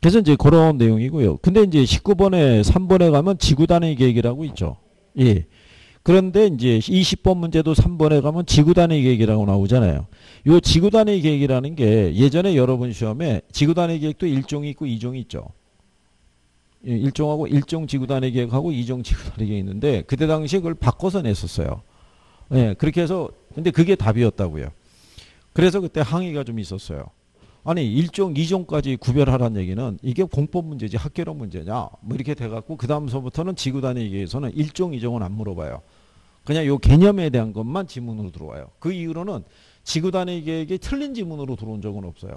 A: 그래서 이제 그런 내용이고요. 근데 이제 19번에 3번에 가면 지구 단위 계획이라고 있죠. 예. 그런데 이제 20번 문제도 3번에 가면 지구 단위 계획이라고 나오잖아요. 요 지구 단위 계획이라는 게 예전에 여러분 시험에 지구 단위 계획도 1종이 있고 2종이 있죠. 일종하고 일종 지구단위 계획하고 이종 지구단위 계획이 있는데 그때 당시 그걸 바꿔서 냈었어요. 예, 그렇게 해서 근데 그게 답이었다고요. 그래서 그때 항의가 좀 있었어요. 아니 일종, 이종까지 구별하라는 얘기는 이게 공법 문제지 학계론 문제냐 뭐 이렇게 돼갖고 그 다음서부터는 지구단위 계획에서는 일종, 이종은 안 물어봐요. 그냥 요 개념에 대한 것만 지문으로 들어와요. 그 이후로는 지구단위 계획이 틀린 지문으로 들어온 적은 없어요.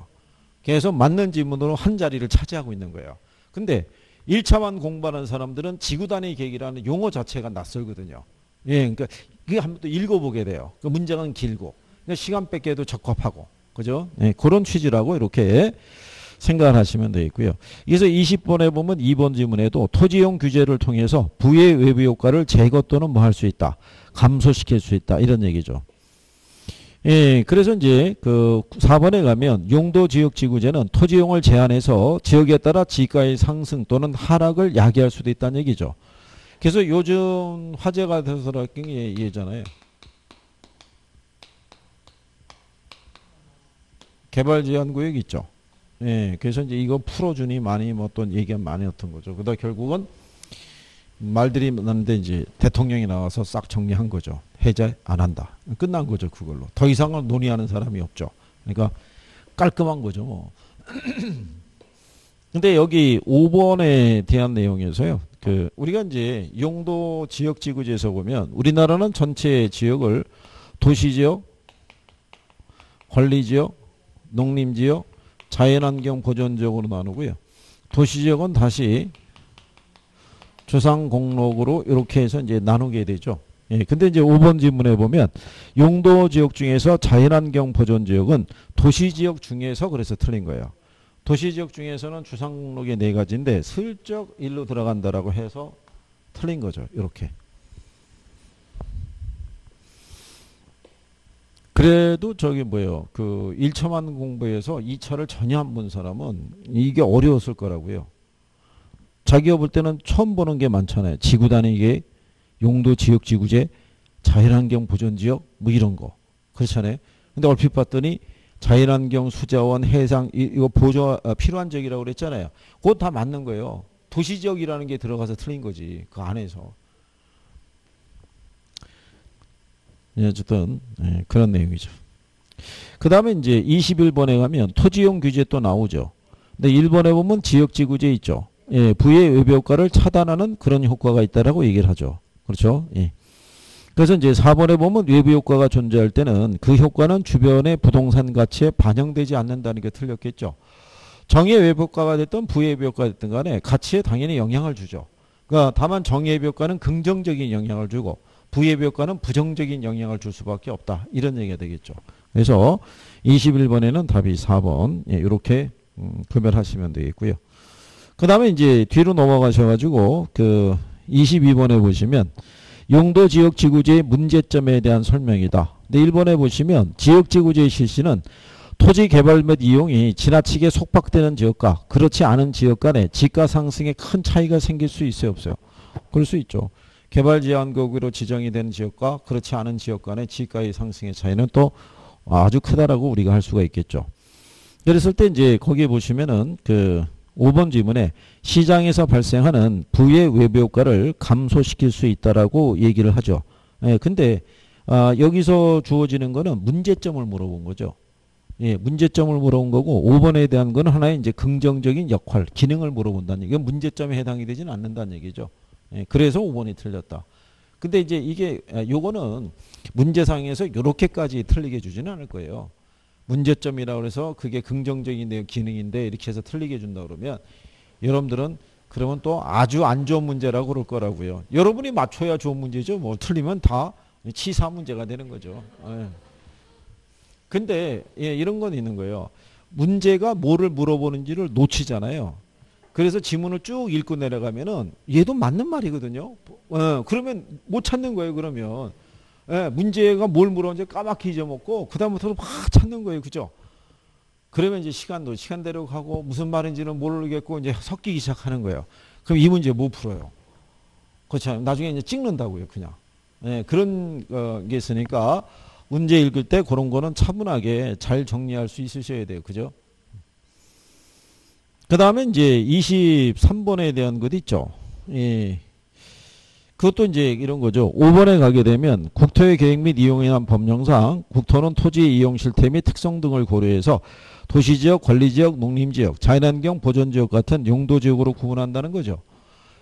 A: 그래서 맞는 지문으로 한 자리를 차지하고 있는 거예요. 근데 1차만 공부하는 사람들은 지구단위 계획이라는 용어 자체가 낯설거든요. 예, 그러니까 그게 한번 또 읽어보게 돼요. 그 문장은 길고 그러니까 시간 뺏기에도 적합하고 그죠? 예, 그런 취지라고 이렇게 생각을 하시면 되겠고요. 그래서 20번에 보면 2번 지문에도 토지용 규제를 통해서 부의 외부 효과를 제거 또는 뭐 할 수 있다. 감소시킬 수 있다. 이런 얘기죠. 예, 그래서 이제 그 4번에 가면 용도 지역 지구제는 토지용을 제한해서 지역에 따라 지가의 상승 또는 하락을 야기할 수도 있다는 얘기죠. 그래서 요즘 화제가 돼서 게 얘잖아요. 개발 제한 구역 있죠. 예, 그래서 이제 이거 풀어주니 많이 뭐 또 얘기가 많았던 거죠. 그러다 결국은 말들이 많은데 이제 대통령이 나와서 싹 정리한 거죠. 해제 안 한다. 끝난 거죠, 그걸로. 더 이상은 논의하는 사람이 없죠. 그러니까 깔끔한 거죠, 뭐. 근데 여기 5번에 대한 내용에서요. 그 우리가 이제 용도 지역 지구제에서 보면 우리나라는 전체 지역을 도시지역, 관리지역, 농림지역, 자연환경 보존지역으로 나누고요. 도시지역은 다시 주상공록으로 이렇게 해서 이제 나누게 되죠. 예, 근데 이제 5번 지문에 보면 용도 지역 중에서 자연환경 보존지역은 도시지역 중에서 그래서 틀린 거예요. 도시지역 중에서는 주상공록이 4가지인데 슬쩍 일로 들어간다라고 해서 틀린 거죠. 이렇게. 그래도 저기 뭐예요. 그 1차만 공부해서 2차를 전혀 안 본 사람은 이게 어려웠을 거라고요. 자기가 볼 때는 처음 보는 게 많잖아요. 지구단위 계획, 용도 지역 지구제, 자연환경 보존지역 뭐 이런 거. 그렇잖아요. 근데 얼핏 봤더니 자연환경 수자원 해상 이거 보조 필요한 지역이라고 그랬잖아요. 그거 다 맞는 거예요. 도시지역이라는 게 들어가서 틀린 거지. 그 안에서. 예, 어쨌든 예, 그런 내용이죠. 그 다음에 이제 21번에 가면 토지용 규제 또 나오죠. 근데 1번에 보면 지역지구제 있죠. 예, 부의 외부 효과를 차단하는 그런 효과가 있다라고 얘기를 하죠. 그렇죠? 예. 그래서 이제 4번에 보면 외부 효과가 존재할 때는 그 효과는 주변의 부동산 가치에 반영되지 않는다는 게 틀렸겠죠. 정의 외부 효과가 됐든 부의 외부 효과가 됐든 간에 가치에 당연히 영향을 주죠. 그러니까 다만 정의 외부 효과는 긍정적인 영향을 주고 부의 외부 효과는 부정적인 영향을 줄 수밖에 없다. 이런 얘기가 되겠죠. 그래서 21번에는 답이 4번 예, 이렇게 구별하시면 되겠고요. 그 다음에 이제 뒤로 넘어가셔가지고 그 22번에 보시면 용도 지역 지구제의 문제점에 대한 설명이다. 근데 1번에 보시면 지역 지구제의 실시는 토지 개발 및 이용이 지나치게 속박되는 지역과 그렇지 않은 지역 간에 지가 상승에 큰 차이가 생길 수 있어요, 없어요? 그럴 수 있죠. 개발 제한구역으로 지정이 된 지역과 그렇지 않은 지역 간의 지가의 상승의 차이는 또 아주 크다라고 우리가 할 수가 있겠죠. 그랬을 때 이제 거기에 보시면은 그 5번 지문에 시장에서 발생하는 부의 외부 효과를 감소시킬 수 있다라고 얘기를 하죠. 예, 근데 여기서 주어지는 거는 문제점을 물어본 거죠. 예, 문제점을 물어본 거고 5번에 대한 거는 하나의 이제 긍정적인 역할, 기능을 물어본다는 얘기. 이건 문제점에 해당이 되지는 않는다는 얘기죠. 예, 그래서 5번이 틀렸다. 근데 이제 이게 요거는 문제상에서 이렇게까지 틀리게 주지는 않을 거예요. 문제점이라고 해서 그게 긍정적인 기능인데 이렇게 해서 틀리게 준다 그러면 여러분들은 그러면 또 아주 안 좋은 문제라고 그럴 거라고요. 여러분이 맞춰야 좋은 문제죠. 뭐 틀리면 다 치사 문제가 되는 거죠. 예. 근데 예, 이런 건 있는 거예요. 문제가 뭐를 물어보는지를 놓치잖아요. 그래서 지문을 쭉 읽고 내려가면은 얘도 맞는 말이거든요. 그러면 못 찾는 거예요. 그러면 예, 문제가 뭘 물었는지 까맣게 잊어먹고 그 다음부터는 막 찾는 거예요. 그죠? 그러면 이제 시간대로 가고 무슨 말인지는 모르겠고 이제 섞이기 시작하는 거예요. 그럼 이 문제 못 풀어요. 그렇잖아요. 나중에 이제 찍는다고요. 그냥. 예, 그런 게 있으니까 문제 읽을 때 그런 거는 차분하게 잘 정리할 수 있으셔야 돼요. 그죠? 그 다음에 이제 23번에 대한 것 있죠. 예. 그것도 이제 이런 거죠. 5번에 가게 되면 국토의 계획 및 이용에 관한 법령상 국토는 토지의 이용 실태 및 특성 등을 고려해서 도시지역, 관리지역, 농림지역, 자연환경 보존지역 같은 용도지역으로 구분한다는 거죠.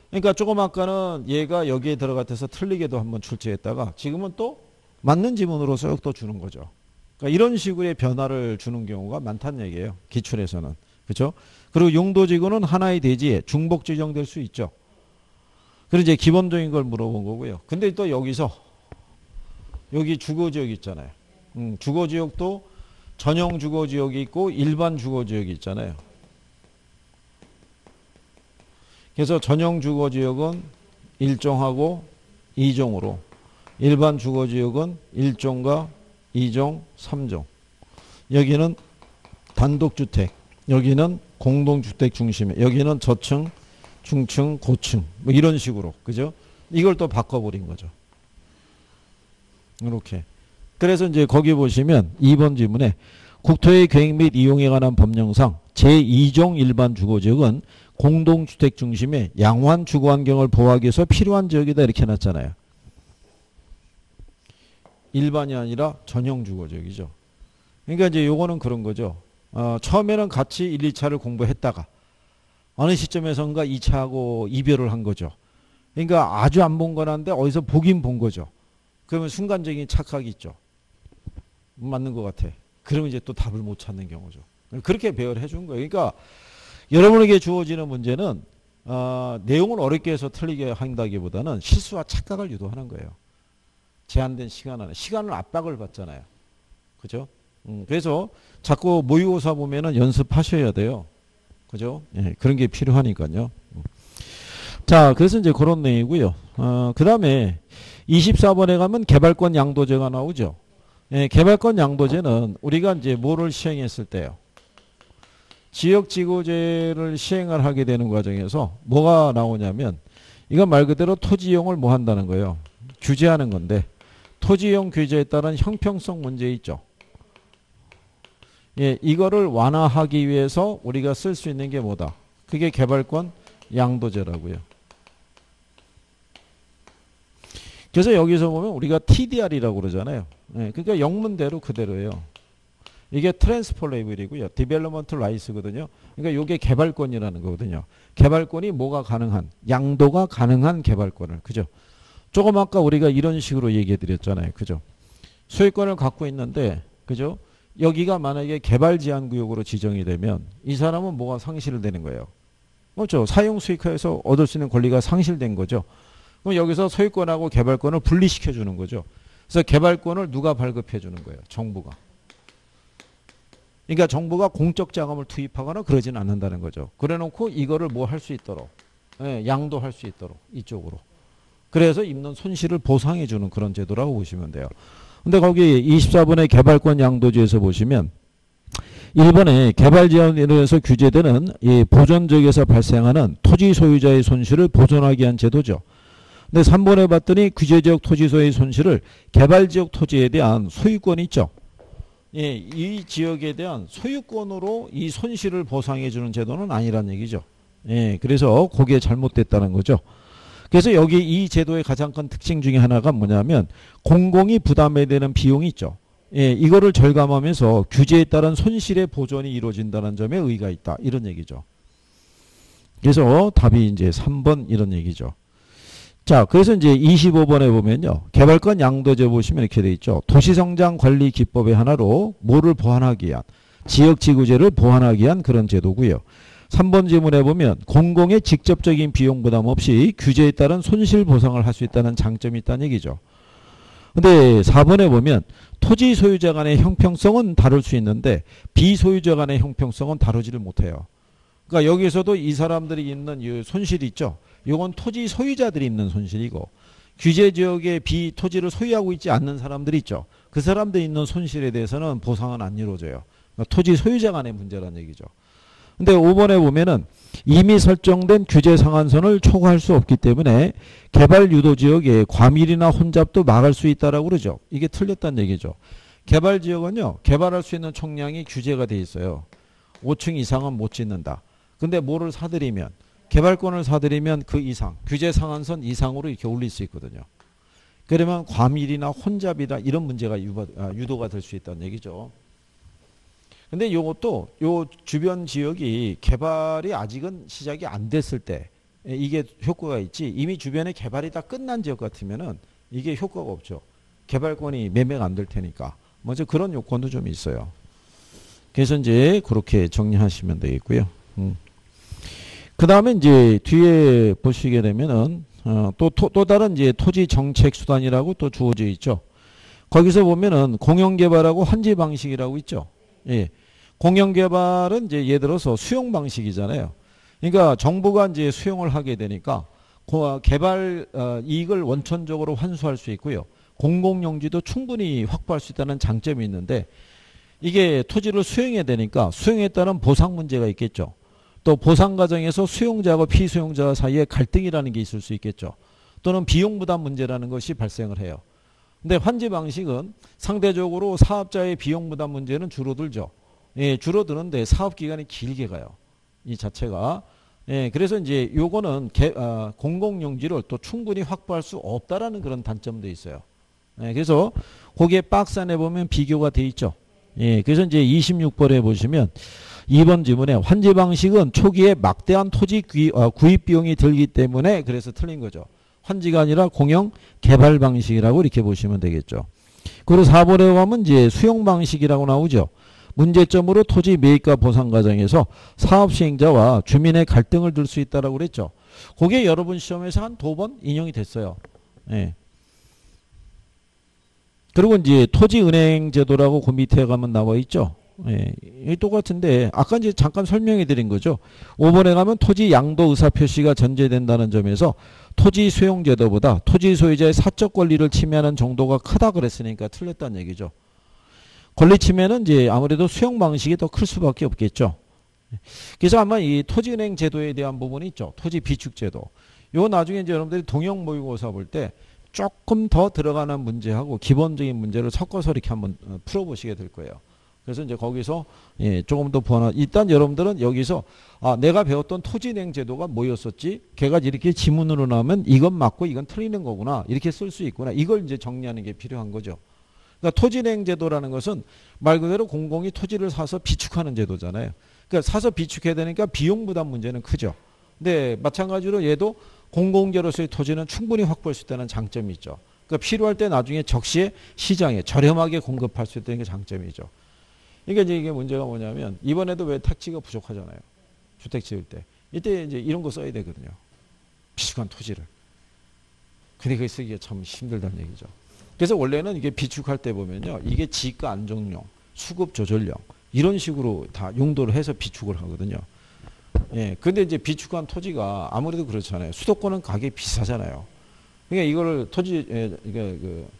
A: 그러니까 조금 아까는 얘가 여기에 들어갔어서 틀리게도 한번 출제했다가 지금은 또 맞는 지문으로 쏙 또 주는 거죠. 그러니까 이런 식의 변화를 주는 경우가 많다는 얘기예요. 기출에서는. 그렇죠? 그리고 용도지구는 하나의 대지에 중복 지정될 수 있죠. 그래서 이제 기본적인 걸 물어본 거고요. 근데 또 여기서 여기 주거지역 있잖아요. 주거지역도 전용 주거지역이 있고 일반 주거지역이 있잖아요. 그래서 전용 주거지역은 1종하고 2종으로, 일반 주거지역은 1종과 2종, 3종. 여기는 단독주택, 여기는 공동주택 중심에, 여기는 저층, 중층, 고층, 뭐 이런 식으로, 그죠? 이걸 또 바꿔버린 거죠. 이렇게. 그래서 이제 거기 보시면 2번 지문에 국토의 계획 및 이용에 관한 법령상 제2종 일반 주거지역은 공동주택 중심의 양호한 주거환경을 보호하기 위해서 필요한 지역이다 이렇게 해놨잖아요. 일반이 아니라 전용 주거지역이죠. 그러니까 이제 요거는 그런 거죠. 처음에는 같이 1, 2차를 공부했다가 어느 시점에선가 2차하고 이별을 한 거죠. 그러니까 아주 안 본 건 한데 어디서 보긴 본 거죠. 그러면 순간적인 착각이 있죠. 맞는 것 같아. 그러면 이제 또 답을 못 찾는 경우죠. 그렇게 배열해 준 거예요. 그러니까 여러분에게 주어지는 문제는 내용을 어렵게 해서 틀리게 한다기보다는 실수와 착각을 유도하는 거예요. 제한된 시간 안에. 시간을 압박을 받잖아요. 그죠? 그래서 자꾸 모의고사 보면은 연습하셔야 돼요. 그죠? 예, 그런 게 필요하니까요. 자, 그래서 이제 그런 내용이고요. 그 다음에 24번에 가면 개발권 양도제가 나오죠. 예, 개발권 양도제는 우리가 이제 뭐를 시행했을 때요. 지역지구제를 시행을 하게 되는 과정에서 뭐가 나오냐면 이건 말 그대로 토지 이용을 뭐 한다는 거예요. 규제하는 건데 토지 이용 규제에 따른 형평성 문제 있죠. 예, 이거를 완화하기 위해서 우리가 쓸 수 있는 게 뭐다? 그게 개발권 양도제라고요. 그래서 여기서 보면 우리가 TDR이라고 그러잖아요. 예, 그러니까 영문대로 그대로예요. 이게 트랜스퍼 레이블이고요. 디벨로먼트 라이스거든요. 그러니까 이게 개발권이라는 거거든요. 개발권이 뭐가 가능한, 양도가 가능한 개발권을. 그죠? 조금 아까 우리가 이런 식으로 얘기해 드렸잖아요. 그죠? 소유권을 갖고 있는데, 그죠? 여기가 만약에 개발 제한 구역으로 지정이 되면 이 사람은 뭐가 상실되는 거예요. 그렇죠? 사용 수익화에서 얻을 수 있는 권리가 상실된 거죠. 그럼 여기서 소유권하고 개발권을 분리시켜 주는 거죠. 그래서 개발권을 누가 발급해 주는 거예요? 정부가. 그러니까 정부가 공적 자금을 투입하거나 그러지는 않는다는 거죠. 그래 놓고 이거를 뭐 할 수 있도록, 예, 양도할 수 있도록 이쪽으로. 그래서 입는 손실을 보상해 주는 그런 제도라고 보시면 돼요. 근데 거기 24번의 개발권 양도제에서 보시면 1번에 개발 제한에 의해서 규제되는 이 보존지역에서 발생하는 토지 소유자의 손실을 보존하기 위한 제도죠. 근데 3번에 봤더니 규제지역 토지 소유의 손실을 개발지역 토지에 대한 소유권이 있죠. 예, 이 지역에 대한 소유권으로 이 손실을 보상해 주는 제도는 아니란 얘기죠. 예, 그래서 그게 잘못됐다는 거죠. 그래서 여기 이 제도의 가장 큰 특징 중에 하나가 뭐냐면 공공이 부담해야 되는 비용이 있죠. 예, 이거를 절감하면서 규제에 따른 손실의 보존이 이루어진다는 점에 의의가 있다. 이런 얘기죠. 그래서 답이 이제 3번 이런 얘기죠. 자, 그래서 이제 25번에 보면요. 개발권 양도제 보시면 이렇게 돼 있죠. 도시성장 관리 기법의 하나로 뭐를 보완하기 위한, 지역지구제를 보완하기 위한 그런 제도고요. 3번 지문에 보면 공공의 직접적인 비용 부담 없이 규제에 따른 손실 보상을 할 수 있다는 장점이 있다는 얘기죠. 근데 4번에 보면 토지 소유자 간의 형평성은 다룰 수 있는데 비소유자 간의 형평성은 다루지를 못해요. 그러니까 여기서도 이 사람들이 있는 이 손실이 있죠. 이건 토지 소유자들이 있는 손실이고 규제 지역에 토지를 소유하고 있지 않는 사람들이 있죠. 그 사람들이 있는 손실에 대해서는 보상은 안 이루어져요. 그러니까 토지 소유자 간의 문제라는 얘기죠. 근데 5번에 보면은 이미 설정된 규제 상한선을 초과할 수 없기 때문에 개발 유도 지역에 과밀이나 혼잡도 막을 수 있다라고 그러죠. 이게 틀렸다는 얘기죠. 개발 지역은요. 개발할 수 있는 총량이 규제가 돼 있어요. 5층 이상은 못 짓는다. 근데 뭐를 사들이면 개발권을 사들이면 그 이상 규제 상한선 이상으로 이렇게 올릴 수 있거든요. 그러면 과밀이나 혼잡이나 이런 문제가 유도가 될 수 있다는 얘기죠. 근데 이것도 요 주변 지역이 개발이 아직은 시작이 안 됐을 때 이게 효과가 있지, 이미 주변에 개발이 다 끝난 지역 같으면은 이게 효과가 없죠. 개발권이 매매가 안 될 테니까. 먼저 그런 요건도 좀 있어요. 그래서 이제 그렇게 정리하시면 되겠고요. 그 다음에 이제 뒤에 보시게 되면은 또 다른 이제 토지 정책 수단이라고 또 주어져 있죠. 거기서 보면은 공영개발하고 환지 방식이라고 있죠. 예. 공영개발은 이제 예를 들어서 수용 방식이잖아요. 그러니까 정부가 이제 수용을 하게 되니까 개발 이익을 원천적으로 환수할 수 있고요. 공공용지도 충분히 확보할 수 있다는 장점이 있는데, 이게 토지를 수용해야 되니까 수용에 따른 보상 문제가 있겠죠. 또 보상 과정에서 수용자하고 피수용자 사이에 갈등이라는 게 있을 수 있겠죠. 또는 비용 부담 문제라는 것이 발생을 해요. 근데 환지 방식은 상대적으로 사업자의 비용 부담 문제는 줄어들죠. 예, 줄어드는데 사업 기간이 길게 가요. 이 자체가. 예, 그래서 이제 요거는 공공용지를 또 충분히 확보할 수 없다라는 그런 단점도 있어요. 예, 그래서 거기에 박스 안에 보면 비교가 돼 있죠. 예, 그래서 이제 26번에 보시면 2번 지문에 환지 방식은 초기에 막대한 토지 구입 비용이 들기 때문에 그래서 틀린 거죠. 환지가 아니라 공영 개발 방식이라고 이렇게 보시면 되겠죠. 그리고 4번에 가면 이제 수용 방식이라고 나오죠. 문제점으로 토지 매입과 보상 과정에서 사업 시행자와 주민의 갈등을 들 수 있다라고 그랬죠. 그게 여러분 시험에서 한 2번 인용이 됐어요. 예. 그리고 이제 토지은행 제도라고 그 밑에 가면 나와 있죠. 예, 똑같은데 아까 이제 잠깐 설명해 드린 거죠. 5번에 가면 토지 양도 의사 표시가 전제된다는 점에서 토지 수용 제도보다 토지 소유자의 사적 권리를 침해하는 정도가 크다 그랬으니까 틀렸다는 얘기죠. 권리 침해는 이제 아무래도 수용 방식이 더 클 수밖에 없겠죠. 그래서 아마 이 토지은행 제도에 대한 부분이 있죠. 토지 비축 제도. 요 나중에 이제 여러분들이 동형 모의고사 볼 때 조금 더 들어가는 문제하고 기본적인 문제를 섞어서 이렇게 한번 풀어보시게 될 거예요. 그래서 이제 거기서 예, 조금 더 보완. 일단 여러분들은 여기서 내가 배웠던 토지은행 제도가 뭐였었지? 걔가 이렇게 지문으로 나오면 이건 맞고 이건 틀리는 거구나. 이렇게 쓸 수 있구나. 이걸 이제 정리하는 게 필요한 거죠. 그러니까 토지은행 제도라는 것은 말 그대로 공공이 토지를 사서 비축하는 제도잖아요. 그러니까 사서 비축해야 되니까 비용 부담 문제는 크죠. 근데 마찬가지로 얘도 공공재로서의 토지는 충분히 확보할 수 있다는 장점이 있죠. 그러니까 필요할 때 나중에 적시에 시장에 저렴하게 공급할 수 있다는 게 장점이죠. 그러니까 이제 이게 문제가 뭐냐면 이번에도 왜 택지가 부족하잖아요. 주택 지을 때. 이때 이제 이런 거 써야 되거든요. 비축한 토지를. 근데 그게 쓰기가 참 힘들다는 얘기죠. 그래서 원래는 이게 비축할 때 보면요. 이게 지가 안정용, 수급 조절용 이런 식으로 다 용도를 해서 비축을 하거든요. 예. 근데 이제 비축한 토지가 아무래도 그렇잖아요. 수도권은 가격이 비싸잖아요. 그러니까 이거를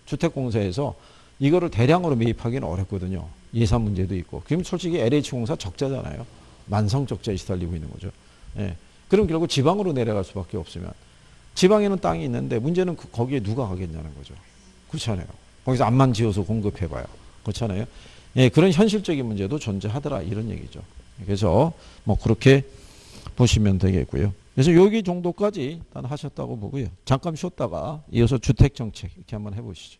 A: 주택공사에서 이거를 대량으로 매입하기는 어렵거든요. 예산 문제도 있고. 그럼 솔직히 LH공사 적자잖아요. 만성 적자에 시달리고 있는 거죠. 예. 그럼 결국 지방으로 내려갈 수밖에 없으면 지방에는 땅이 있는데 문제는 거기에 누가 가겠냐는 거죠. 그렇잖아요. 거기서 암만 지어서 공급해봐요. 그렇잖아요. 예, 그런 현실적인 문제도 존재하더라 이런 얘기죠. 그래서 뭐 그렇게 보시면 되겠고요. 그래서 여기 정도까지 일단 하셨다고 보고요. 잠깐 쉬었다가 이어서 주택정책 이렇게 한번 해보시죠.